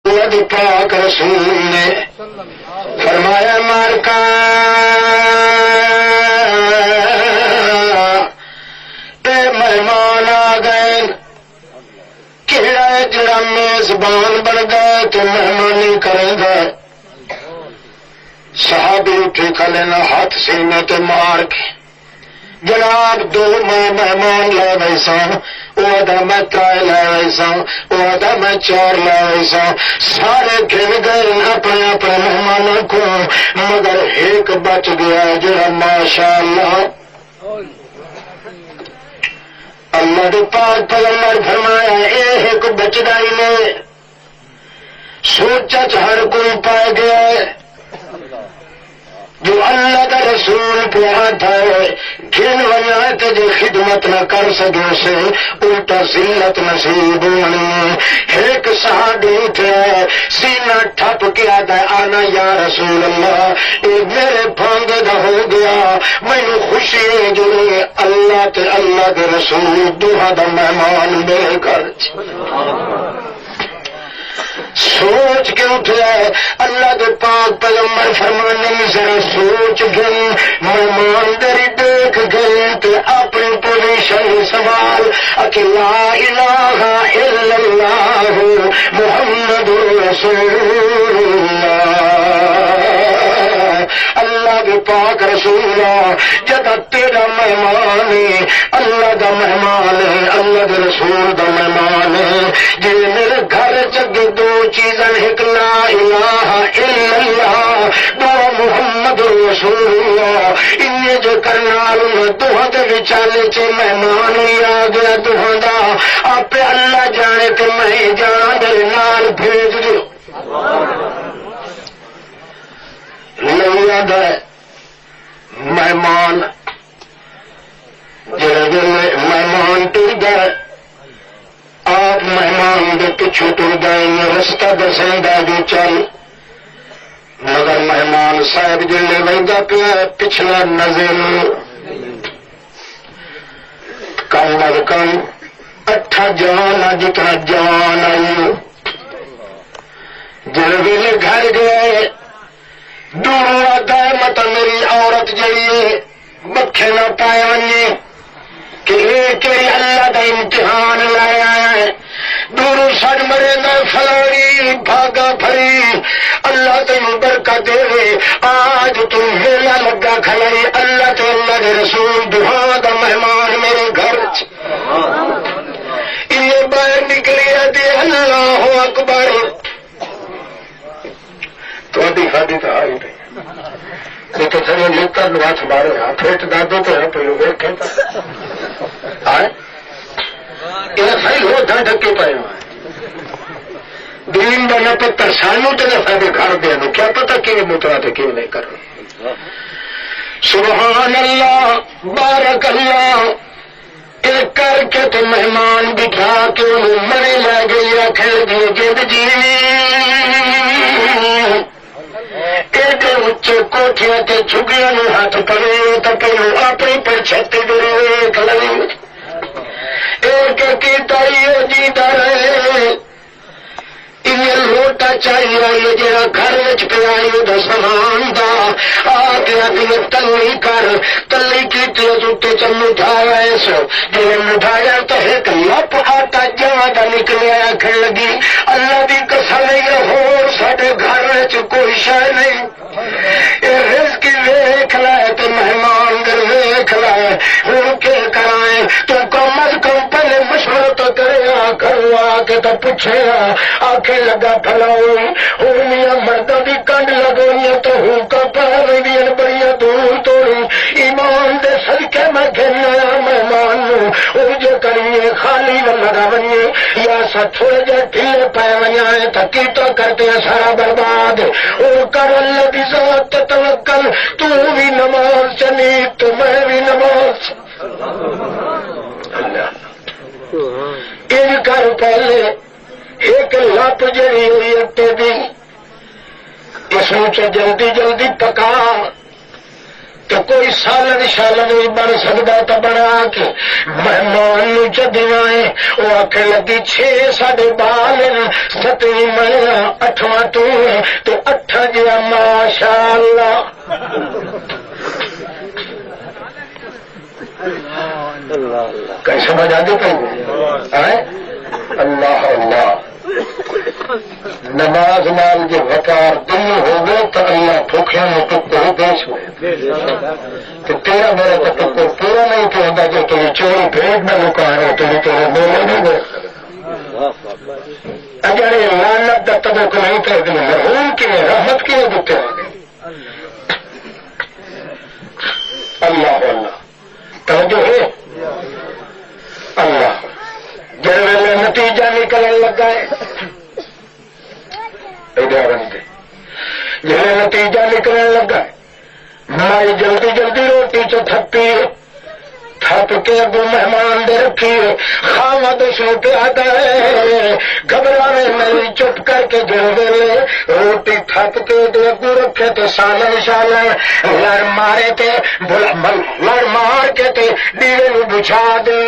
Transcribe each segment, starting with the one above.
نبی پاک رسول نے فرمایا مارکا اے مہمان آ گئے، کہڑا جڑا میزبان بن گئے تو مہمانی کرے گا؟ صحابی اٹھے کھلے ہاتھ سینے تے مار کے جناب دو میں مہمان لے گئی سا، وہ میں ترائے لے گئی سا، وہ میں چار لے گئی سا، سارے گن گئے اپنے اپنے مہمانوں کو، مگر ایک بچ گیا جڑا ماشاء اللہ اللہ کے پاک پیغمبر فرمایا ایک بچتا ہی نہیں، سوچ ہر کوئی پائے گیا جو اللہ کا رسول پیارا تھا گن وجہ کہ جو خدمت نہ کر سکے سے الٹا ذلت نصیب ہونی۔ ایک صحابی اٹھا سینہ ٹھپ کے آتا آنا یا رسول اللہ یہ میرے بھانگے دا ہو گیا، مینو خوشی ہے جو اللہ تے اللہ کے رسول دوہا دا مہمان میرے گھر سوچ کے اٹھا اللہ کے پاک پیغمبر فرمانے ذرا سوچ گئی مہمان دری دیکھ گئی تو اپنی پوزیشن سوال کہ لا الہ الا اللہ محمد رسول اللہ کے پاک رسول جب تیرا مہمان ہے اللہ دا مہمان ہے، اللہ کے رسول دا مہمان ہے، جی میرے گھر چگے دو چیزاں ایک لا الہ الا اللہ دو محمد رسول اللہ ان جو کرنا دوہاں دے وچالے چ مہمان ہی آ گیا دوہاں دا آپ اللہ جانے کہ میں جانا میرے نال بھیج دیو نہیں آتا ہے مہمان جڑے مہمان ٹر گئے آپ مہمان کے پچھو ٹر گئے رستہ دسیں گا جو چل مگر مہمان صاحب جلے وہدا پیا پچھلا نظر کم از کم 8 جوان جتنا جوان آئی جڑے ویلے گھر گئے دوروں آتا ہے مت میری عورت جائیے مکھے نہ پائے ونجے کہ ایک اللہ کا امتحان لایا ہے دوروں سڑ مرے نہ فلاری بھاگا پھری اللہ تین برکت دے آج تم ویلا لگا کھلائی اللہ تو اللہ کے رسول دعا کا مہمان میرے گھر یہ باہر نکلی دے اللہ اکبر تھوڑی کھادی تو آئی نہیں تو سر لوکر ہاتھ مارے ہاتھ پھیٹ دادو تو ہے پہلو ویکھے یہ صحیح ہو دھا ڈھکے پائے دین بنا پتر سانو تو سارے گھر دیا نو کیا پتا کہ مترا تو کیوں نہیں کر رہے سبحان اللہ بارک اللہ یہ کر کے تو مہمان بٹھا کے انہوں مرے لے گئی آخر دی جد جی اچے کوٹیاں تے جھگیاں نو ہاتھ پڑے تو پہلو اپنی پرچھتی ڈری ویکھ لئی ایک کیتا یہ جیتا رہے انہیں لوٹا چاہیے یہ جہاں گھر پیا وہ سامان دا آ گیا دل تلی کر تلی کی چل مٹھایا اس جی مٹھایا تو ایک لپ آٹا جہاں کا نکلیا آخر لگی اللہ کی قسم یہ ہو سارے گھر کوئی شہ نہیں یہ رزق ویکھ لائے تو مہمان در ویکھ لائے ہوں کے کرائیں تو کم از کم پہلے مشورہ تو کرے کرو آ کے تو پوچھے آخر لگا پھلاؤ ہوں میاں مردوں کی کنڈ لگوئی تو ہوں کا پڑھ بڑی دور توڑی ایمان دے صدقے میں گھنیا مہمان وہ جو کریے خالی نہ لگا بنیے یا سا تھوڑے جہ ڈھیلے پائے ونجائے تو کیتا کرتے ہیں سارا برباد اور کر اللہ کی ذات توکل تو بھی نماز چلی تو میں بھی نماز ان کر پہلے ایک لپ جڑی ہوئی اٹے دی اس جلدی جلدی پکا تو کوئی سالن شالن بھی بن سکتا تو بنا کے مہمان نو چدوائے وہ آخ لگی 6 ساڈے بال 7ویں میں 8واں تو 8 جا ماشاء اللہ کہیں سمجھ آگے پہ اللہ اللہ نماز نال جو وقار دل ہوگا تو اللہ بھوکھیاں میں ٹکر پیش ہوئے تو تیرا میرا تو ٹکر پورا نہیں تو ہوتا جو تمہیں چوری بھیٹ نہ لکا رہے تمہیں تیرے میلے نہیں گئے اگر یہ لعنت دا تبک نہیں کر دیں مرحوم کی رحمت کی دیتے اللہ اللہ توجہ ہے اللہ جڑ ویلے نتیجہ نکلنے لگا ہے جڑے نتیجہ نکلنے لگا ہے مائی جلدی جلدی روٹی چ تھپی تھپ کے اگو مہمان دے رکھی خامد سو پہ آتا ہے گھبرانے نہیں چپ کر کے جو ویلے روٹی تھپ کے دے اگو رکھے تے سالن شالن لڑ مارے تے لڑ مار کے تے دیوے نو بچھا دے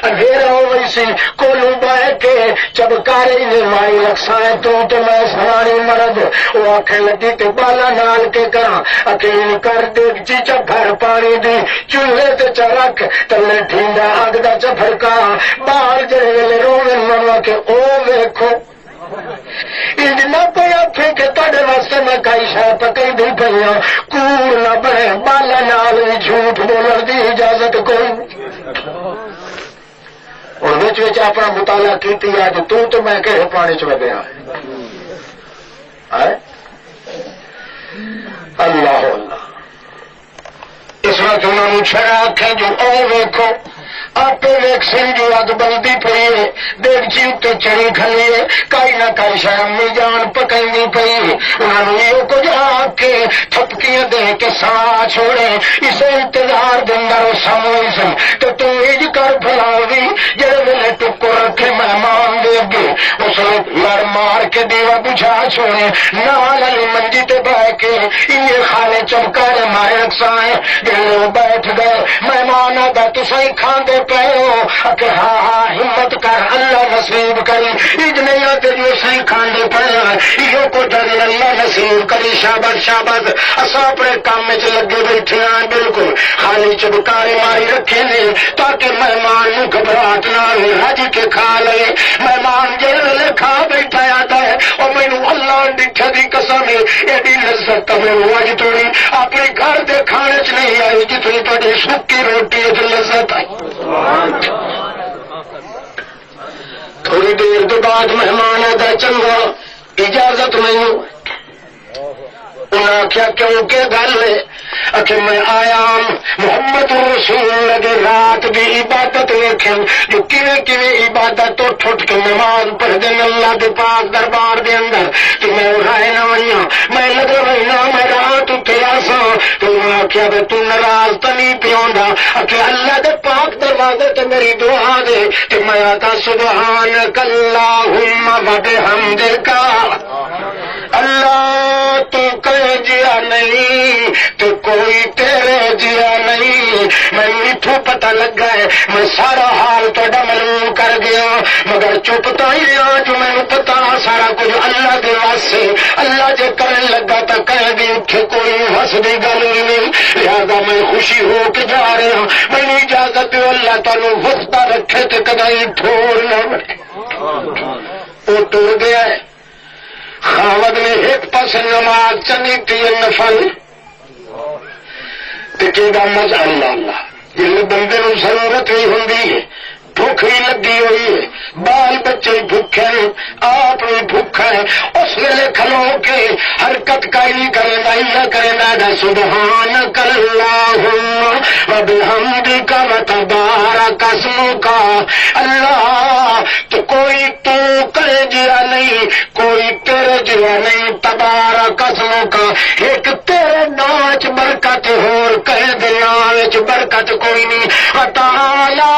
اندھیرا ہو گئی سی کولو بہ کے چبکارے نے مائی رکھسائے تو میں سواری مرد وہ آنکھیں لگی تے بالا نال کے کراں اکیل کر دے چیچا بھر پانی دی چولہے تے چرک تلے ٹھنڈا اگ دا چفرکا باہر جڑے ویلے رونے منوا کے او ویکھو نہ پیا پھر کہ تھوڑے واسطے میں کئی شہ پکئی دی پئی کوڑ نہ بنے بالا نال جھوٹ بولن دی اجازت کوئی اور وچ وچ اپنا مطالعہ کیتی اج تو میں کہے پانی چ ودیا اللہ اللہ اس وقت انہوں نے چھڑا آخیا جو او ویکھو آپ ویک سنگھ جو اگ بلدی پئی ہے دیگچی اتنے چڑی کھلی ہے کئی نہ کئی شاید امی جان پکائی پئی انہوں نے یہ کچھ آ کے تھپکیاں دے کے سا چھوڑے اسے انتظار دندر وہ سموئی سن تو تج کر پھیلاؤ بھی جڑے ویلے ٹکو رکھے مہمان دے اگے اس لڑ مار کے دیوا بجھا چھوڑے نال علی منجی تے بہ کے یہ خالے چمکارے مارے رکھسائیں جڑے وہ بیٹھ گئے مہمان آتا تسیں کھاندے پے ہو کہ ہاں ہاں ہمت کر اللہ نصیب کری اج نہیں آتے جو سی کھاندے پے یہ کو ڈر اللہ نصیب کری شابت شابت اسا اپنے کام میں لگے بیٹھے ہیں بالکل خالی چبکارے ماری رکھے نے تاکہ مہمان نو گھبراہٹ نہ ہو رج کے کھا لے مہمان جڑے کھا بیٹھا آتا ہے اور مینوں اللہ ڈٹھے دی قسم ہے ایڈی لذت تمہیں اج توڑی اپنے گھر دے کھانے چ نہیں آئی جتنی تھوڑی سکی روٹی لذت آئی تھوڑی دیر کے بعد مہمان آتا چنگا اجازت نہیں انہیں آخیا کیوں کہ گل ہے کہ میں آیا محمد رسول لگے رات کی عبادت ویکھیں جو کیویں عبادت اٹھ اٹھ کے نماز پڑھ دین اللہ کے پاک دربار دے اندر تو میں رائے نہ ہوئی میں لگا رہنا میں رات اتنے آسا تو انہیں آخیا بھی تو ناراض تو نہیں پیوندا کہ اللہ دے پاک دروازے تے میری دعا دے تو میں آتا سبحانک اللہم و بحمدک اللہ تو کہے جیا نہیں تو کوئی تیرے جیا نہیں میں میٹھو پتہ لگا ہے میں سارا حال تھوڑا معلوم کر گیا مگر چپتا ہی رہا جو میں پتا سارا کچھ اللہ کے واسطے اللہ جے کرن لگا تو کہہ دی اٹھے کوئی ہسدی گل نہیں لہذا میں خوشی ہو کے جا رہا میں نے اجازت دو اللہ تعالی وسطہ رکھے تو کدی ٹھوڑ نہ بنے وہ ٹر گیا ہے خاوند نے ایک پاس نماز چنی تھی نفل مزہ اللہ جس بندے نو ضرورت بھی ہوں بھوک بھی لگی ہوئی ہے بال بچے بھوکے آپ بھی بھوکا ہے اس ویلے کھلو کے حرکت کائی کرے کرے سبحانک اللہم و بحمدک و تبارک اسمک اللہ تو کوئی تو کرے جیا نہیں کوئی تیرے جیا نہیں تبارک اسمک ایک تیرے ناچ برکت ہور کہے دنیا وچ برکت کوئی نہیں تعالی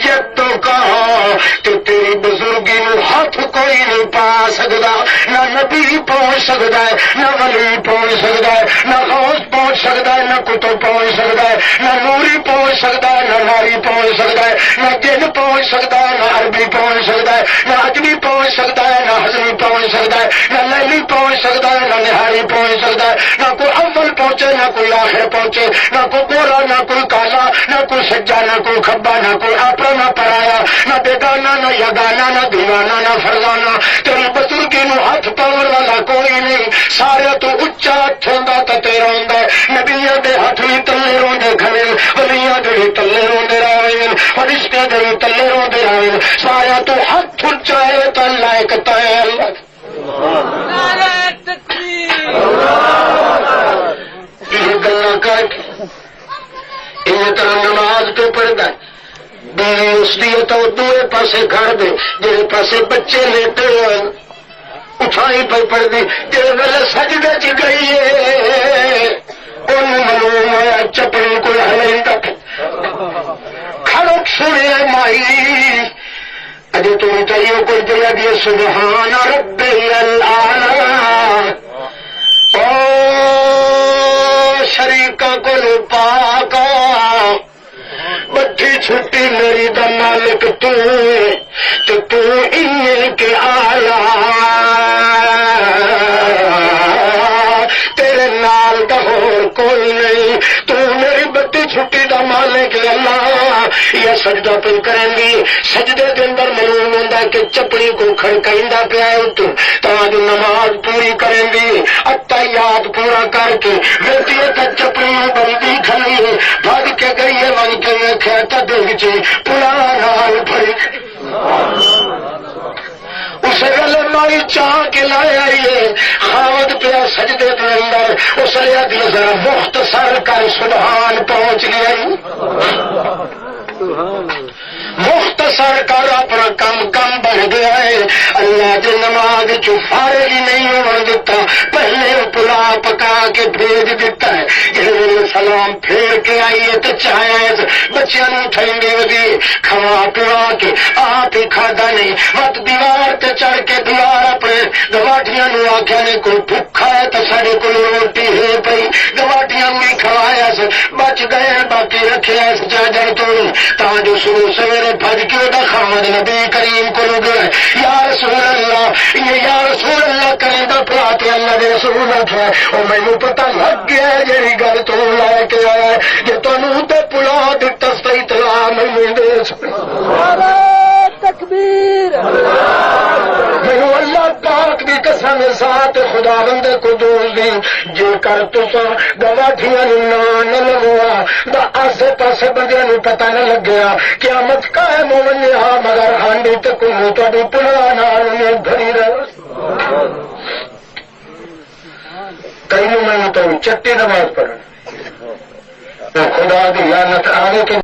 جب تو کہا تو تیری بزرگی نو ہاتھ ہاتھ کوئی نہیں پا سکتا، نہ نبی پہنچ سکتا ہے، نہ ولی پہنچ سکتا ہے، نہ غوث پہنچ سکتا ہے، نہ کتب پہنچ سکتا ہے، نہ نوری پہنچ سکتا ہے، نہ ناری پہنچ سکتا ہے، نہ جن پہنچ سکتا ہے، نہ عربی پہنچ سکتا ہے، نہ اجمی پہنچ سکتا ہے، نہ ہزمی پہنچ سکتا ہے، نہ لیلی پہنچ سکتا ہے، نہ نہاری پہنچ سکتا ہے، نہ کوئی اول پہنچے، نہ کوئی آخر پہنچے، نہ کوئی گورا، نہ کوئی کالا، نہ کوئی سجا، نہ کوئی کھبا، نہ کوئی اپنا نہ پرایا، نہ بیگانا نہ یگانا، نہ دیوانہ نہ فرزانہ، تیری بزرگی نو ہاتھ پاؤن والا کوئی نہیں، سارے تو اچا ہاتھ ہوندا تے تیرا ہوندا ہے، نبیاں دے ہاتھ بھی تلے روندے کھڑے، ولیاں دے بھی تلے روندے رہے، فرشتے دے بھی تلے روندے رہے، سارے تو ہاتھ اچا ہے تے لائق تے اللہ۔ نعرہ تکبیر، یہ گلاں کر کے یہ طرح نماز پہ پڑھتا ہے، بیوی اس کی تو دوسرے پاسے گھر دے جہے پاسے بچے لیٹے ہوئے اٹھائی پہ پڑھ دی، جی ویلے سجدے چ گئی ہے انہوں معلوم ہوا چپڑی کو ہلے کھڑک سنے مائی اجے تو چاہیے کوئی جگہ دی سبحان رب الاعلی او شریکا کو پاکا بچی چھٹی میری دا مالک تو ان کے آلہ تیرے نال دا ہور کوئی نہیں، تو میری بچی چھٹی دا مالک اللہ۔ یہ سجدہ پہ کریں گی، سجدے کے اندر معلوم ہوتا ہے کہ چپڑی کو کھڑکائندا پیا ہے تو جو نماز پوری کریں گی اتحیات پورا کر کے بیٹی تک چپڑی بندی کھڑی ہے بھگ کے گئی ہے ون کے کھیتا دیکھ پورا نال پڑی اس ویلے مائی چاہ کے لائے آئیے خاوت پیا سجدے کے اندر اس لیے دل ذرا مختصر کر سبحان پہنچ گیا، مختصر کر اپنا کم بن گیا ہے۔ اللہ جی نماز چو فارغ ہی نہیں ہو دیتا، پہلے پلا پکا کے بھیج دیتا ہے، جب سلام پھیر کے آئیے تو چاہے بچیاں اٹھیں گے ودی کھوا پوا کے آپ ہی کھادا نہیں مت دیوار تے چڑھ کے دیوار اپنے گواٹیاں نو آخیا نے کوئی بھوکا ہے تو سارے کو روٹی ہے پئی، گواٹیاں نہیں کھوایا بچ گئے باقی رکھے جاجر تو جو شروع سویرے بھج کے وہ خامد نبی کریم کو لگ گئے یا رسول اللہ، یہ یا رسول اللہ کریں دا پرات اللہ دے رسول ہے اور مینوں پتہ لگ گیا ہے جیڑی گل تو لے کے آیا ہے جے تانوں تے پلا دتا سی اطلاع مینوں دے نعرہ تکبیر، مینوں اللہ پاک دی قسم ذات خدا بندے قدوس دی جے کر تساں گواٹھیاں نہ لگوا دا آسے پاسے بندیاں نوں پتہ نہ لگیا قیامت قائم ہونے ہاں مگر ہانڈی تے کوئی تہاڈی پلا نال نہیں گھڑی رہ کئی میں تو چٹی نماز پڑھن خدا دی لعنت آوے کہ